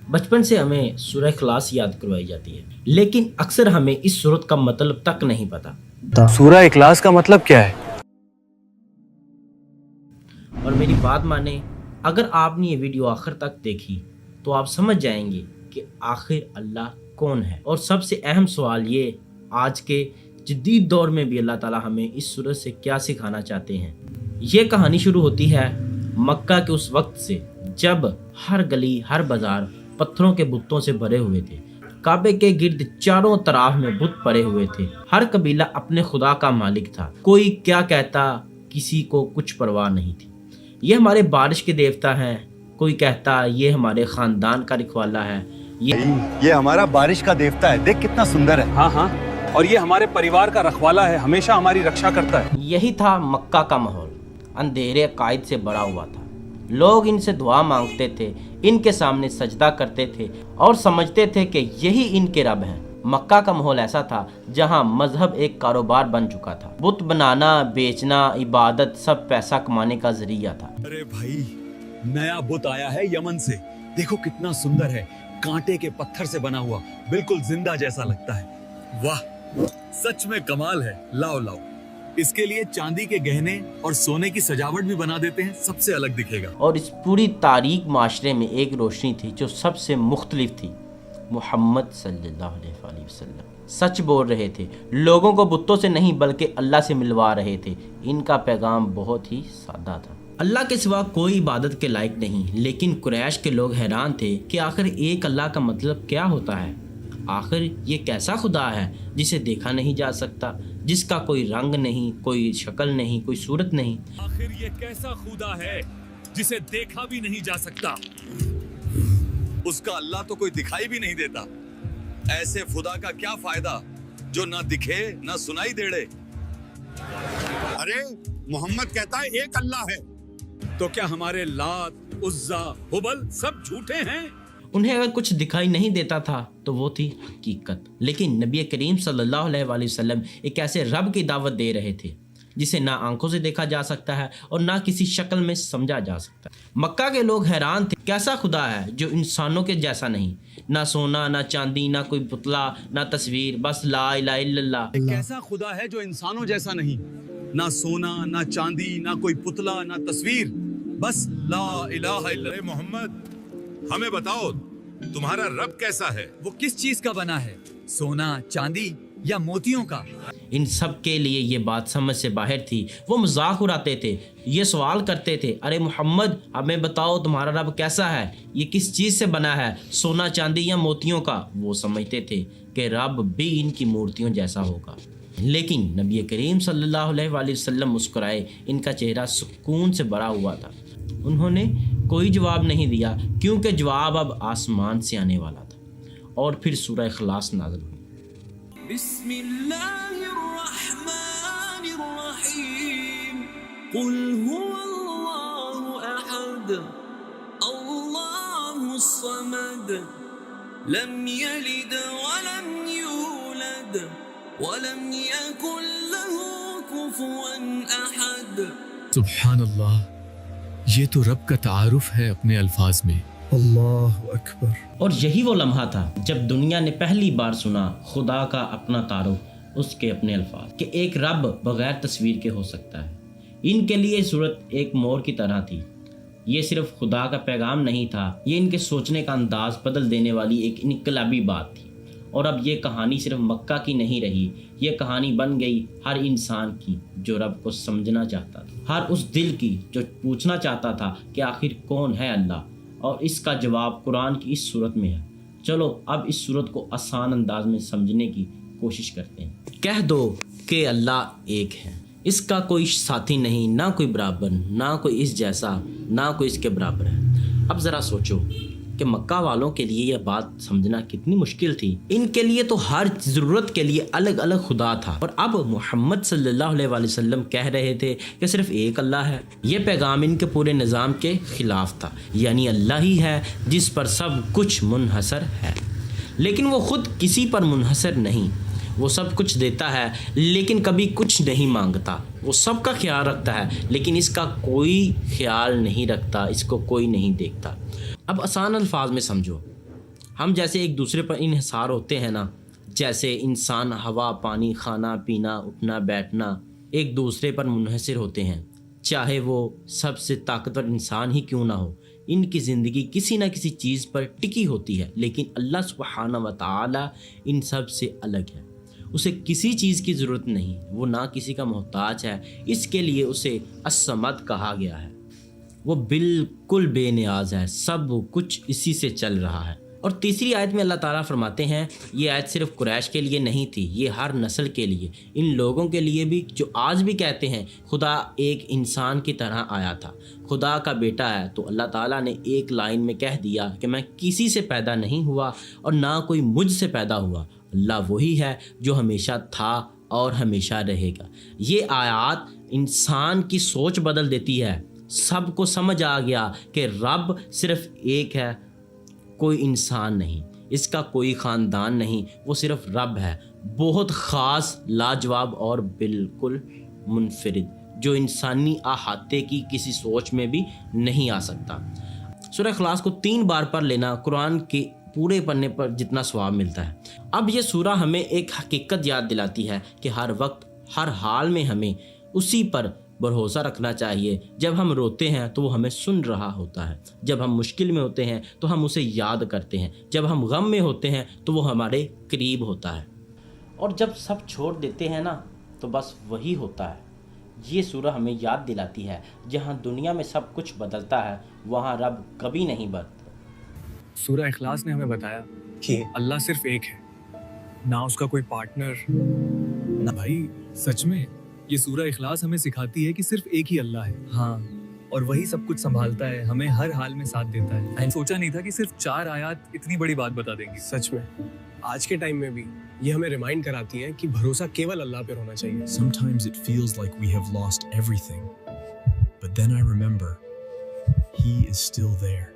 बचपन से हमें सूरह इखलास याद करवाई जाती है, लेकिन अक्सर हमें इस सूरत का मतलब तक नहीं पता। सूरह इखलास का मतलब क्या है? और मेरी बात माने, अगर आपने ये वीडियो आखिर तक देखी तो आप समझ जाएंगे कि आखिर अल्लाह कौन है। और सबसे अहम सवाल ये, आज के जदीद दौर में भी अल्लाह ताला हमें इस सूरत से क्या सिखाना चाहते हैं। ये कहानी शुरू होती है मक्का के उस वक्त से जब हर गली हर बाजार पत्थरों के बुतों से भरे हुए थे। काबे के गिर्द चारों तरफ में बुत पड़े हुए थे। हर कबीला अपने खुदा का मालिक था। कोई क्या कहता, किसी को कुछ परवाह नहीं थी। ये हमारे बारिश के देवता हैं, कोई कहता ये हमारे खानदान का रखवाला है, ये हमारा बारिश का देवता है, देख कितना सुंदर है। हाँ हाँ, और ये हमारे परिवार का रखवाला है, हमेशा हमारी रक्षा करता है। यही था मक्का का माहौल। अंधेरे कायद से भरा हुआ था। लोग इनसे दुआ मांगते थे, इनके सामने सजदा करते थे और समझते थे कि यही इनके रब हैं। मक्का का माहौल ऐसा था जहां मजहब एक कारोबार बन चुका था। बुत बनाना, बेचना, इबादत सब पैसा कमाने का जरिया था। अरे भाई, नया बुत आया है यमन से, देखो कितना सुंदर है, कांटे के पत्थर से बना हुआ, बिल्कुल जिंदा जैसा लगता है। वाह, सच में कमाल है। लाओ लाओ, इसके लिए चांदी के गहने और सोने की सजावट भी बना देते हैं, सबसे अलग दिखेगा। और इस पूरी तारीक माशरे में एक रोशनी थी जो सबसे मुख्तलिफ थी। मोहम्मद सल्लल्लाहु अलैहि वसल्लम सच बोल रहे थे। लोगों को बुतों से नहीं बल्कि अल्लाह से मिलवा रहे थे। इनका पैगाम बहुत ही सादा था। अल्लाह के सिवा कोई इबादत के लायक नहीं। लेकिन कुरैश के लोग हैरान थे कि आखिर एक अल्लाह का मतलब क्या होता है। आखिर ये कैसा खुदा है जिसे देखा नहीं जा सकता, जिसका कोई रंग नहीं, कोई शक्ल नहीं, कोई सूरत नहीं। आखिर ये कैसा खुदा है जिसे देखा भी नहीं जा सकता। उसका अल्लाह तो कोई दिखाई भी नहीं देता। ऐसे खुदा का क्या फायदा जो ना दिखे ना सुनाई देड़े। अरे मोहम्मद कहता है एक अल्लाह है, तो क्या हमारे लात, उज्जा, हुबल सब झूठे हैं? उन्हें अगर कुछ दिखाई नहीं देता था तो वो थी हकीकत। लेकिन नबी करीम सल्लल्लाहु अलैहि वसल्लम एक ऐसे रब की दावत दे रहे थे जिसे ना आंखों से देखा जा सकता है और ना किसी शक्ल में समझा जा सकता। मक्का के लोग हैरान थे, कैसा खुदा है जो इंसानों के जैसा नहीं, ना सोना ना चांदी ना कोई पुतला ना तस्वीर, बस ला इलाहा इल्लल्लाह। कैसा खुदा है जो इंसानों जैसा नहीं, ना सोना ना चांदी ना कोई पुतला ना तस्वीर, बस ला इलाहा इल्लल्लाह। मोहम्मद, हमें बताओ तुम्हारा रब कैसा है? वो किस चीज का बना है, सोना चांदी या मोतियों का? इन सब के लिए ये बात समझ से बाहर थी। वो मजाक उड़ाते थे, ये सवाल करते थे, अरे मोहम्मद हमें बताओ तुम्हारा रब कैसा है, ये किस चीज़ से बना है, सोना चांदी या मोतियों का? वो समझते थे कि रब भी इनकी मूर्तियों जैसा होगा। लेकिन नबी करीम सल्लल्लाहु अलैहि वसल्लम मुस्कुराए, इनका चेहरा सुकून से भरा हुआ था। उन्होंने कोई जवाब नहीं दिया क्योंकि जवाब अब आसमान से आने वाला था। और फिर सूरह इखलास नाज़िल हुई। बिस्मिल्लाहिर्रहमानिर्रहीम, कुल हुवल्लाहु अहद, अल्लाहुस समद, लम यलिद वलम यूलद वलम यकुल लहू कुफुवन अहद। सुभान अल्लाह, ये तो रब का तारुफ है अपने अल्फाज में। अल्लाहु अकबर। और यही वो लम्हा था जब दुनिया ने पहली बार सुना खुदा का अपना तारुफ, उसके अपने अल्फाज, कि एक रब बगैर तस्वीर के हो सकता है। इनके लिए सूरत एक मोर की तरह थी। ये सिर्फ खुदा का पैगाम नहीं था, ये इनके सोचने का अंदाज बदल देने वाली एक इनकलाबी बात थी। और अब ये कहानी सिर्फ मक्का की नहीं रही, ये कहानी बन गई हर इंसान की जो रब को समझना चाहता था, हर उस दिल की जो पूछना चाहता था कि आखिर कौन है अल्लाह। और इसका जवाब कुरान की इस सूरत में है। चलो अब इस सूरत को आसान अंदाज में समझने की कोशिश करते हैं। कह दो कि अल्लाह एक है, इसका कोई साथी नहीं, ना कोई बराबर, ना कोई इस जैसा, ना कोई इसके बराबर है। अब ज़रा सोचो कि मक्का वालों के लिए यह बात समझना कितनी मुश्किल थी। इनके लिए तो हर ज़रूरत के लिए अलग अलग खुदा था। और अब मोहम्मद सल्लल्लाहु अलैहि वसल्लम कह रहे थे कि सिर्फ एक अल्लाह है। ये पैगाम इनके पूरे निज़ाम के ख़िलाफ़ था, यानी अल्लाह ही है जिस पर सब कुछ मुनहसर है। लेकिन वो ख़ुद किसी पर मुनहसर नहीं, वो सब कुछ देता है लेकिन कभी कुछ नहीं मांगता। वो सब का ख्याल रखता है लेकिन इसका कोई ख्याल नहीं रखता, इसको कोई नहीं देखता। अब आसान अल्फाज में समझो, ہم جیسے ایک دوسرے پر انحصار ہوتے ہیں نا، جیسے انسان ہوا، پانی، کھانا پینا، اٹھنا بیٹھنا ایک دوسرے پر منحصر ہوتے ہیں، چاہے وہ سب سے طاقتور انسان ہی کیوں نہ ہو، ان کی زندگی کسی نہ کسی چیز پر ٹکی ہوتی ہے، لیکن اللہ سبحانہ و تعالی ان سب سے الگ ہے، اسے کسی چیز کی ضرورت نہیں، وہ نہ کسی کا محتاج ہے، اس کے لیے اسے الصمد کہا گیا ہے، وہ بالکل بے نیاز ہے، سب کچھ اسی سے چل رہا ہے۔ اور تیسری آیت میں اللہ تعالیٰ فرماتے ہیں، یہ آیت صرف قریش کے لیے نہیں تھی، یہ ہر نسل کے لیے، ان لوگوں کے لیے بھی جو آج بھی کہتے ہیں خدا ایک انسان کی طرح آیا تھا، خدا کا بیٹا ہے، تو اللہ تعالیٰ نے ایک لائن میں کہہ دیا کہ میں کسی سے پیدا نہیں ہوا اور نہ کوئی مجھ سے پیدا ہوا، اللہ وہی ہے جو ہمیشہ تھا اور ہمیشہ رہے گا۔ یہ آیات انسان کی سوچ بدل دیتی ہے، سب کو سمجھ آ گیا کہ رب صرف ایک ہے، کوئی انسان نہیں، اس کا کوئی خاندان نہیں، وہ صرف رب ہے، بہت خاص، لاجواب اور بالکل منفرد، جو انسانی احاطے کی کسی سوچ میں بھی نہیں آ سکتا۔ سورہ اخلاص کو 3 بار پڑھ لینا قرآن کے پورے پڑھنے پر جتنا ثواب ملتا ہے۔ اب یہ سورہ ہمیں ایک حقیقت یاد دلاتی ہے کہ ہر وقت ہر حال میں ہمیں اسی پر بھروسہ رکھنا چاہیے، جب ہم روتے ہیں تو وہ ہمیں سن رہا ہوتا ہے، جب ہم مشکل میں ہوتے ہیں تو ہم اسے یاد کرتے ہیں، جب ہم غم میں ہوتے ہیں تو وہ ہمارے قریب ہوتا ہے، اور جب سب چھوڑ دیتے ہیں نا تو بس وہی ہوتا ہے۔ یہ سورہ ہمیں یاد دلاتی ہے جہاں دنیا میں سب کچھ بدلتا ہے وہاں رب کبھی نہیں بدلتا۔ سورہ اخلاص نے ہمیں بتایا کہ اللہ صرف ایک ہے، نہ اس کا کوئی پارٹنر، نہ بھائی سچ میں یہ سورہ اخلاص ہمیں سکھاتی ہے کہ صرف ایک ہی اللہ ہے، ہاں، اور وہی سب کچھ سنبھالتا ہے، ہمیں ہر حال میں ساتھ دیتا ہے۔ میں نے سوچا نہیں تھا کہ صرف 4 آیات اتنی بڑی بات بتا دیں گی۔ سچ میں آج کے ٹائم میں بھی یہ ہمیں ریمائنڈ کراتی ہیں کہ بھروسہ کیول اللہ پر ہونا چاہیے۔ Sometimes it feels like we have lost everything, but then I remember He is still there.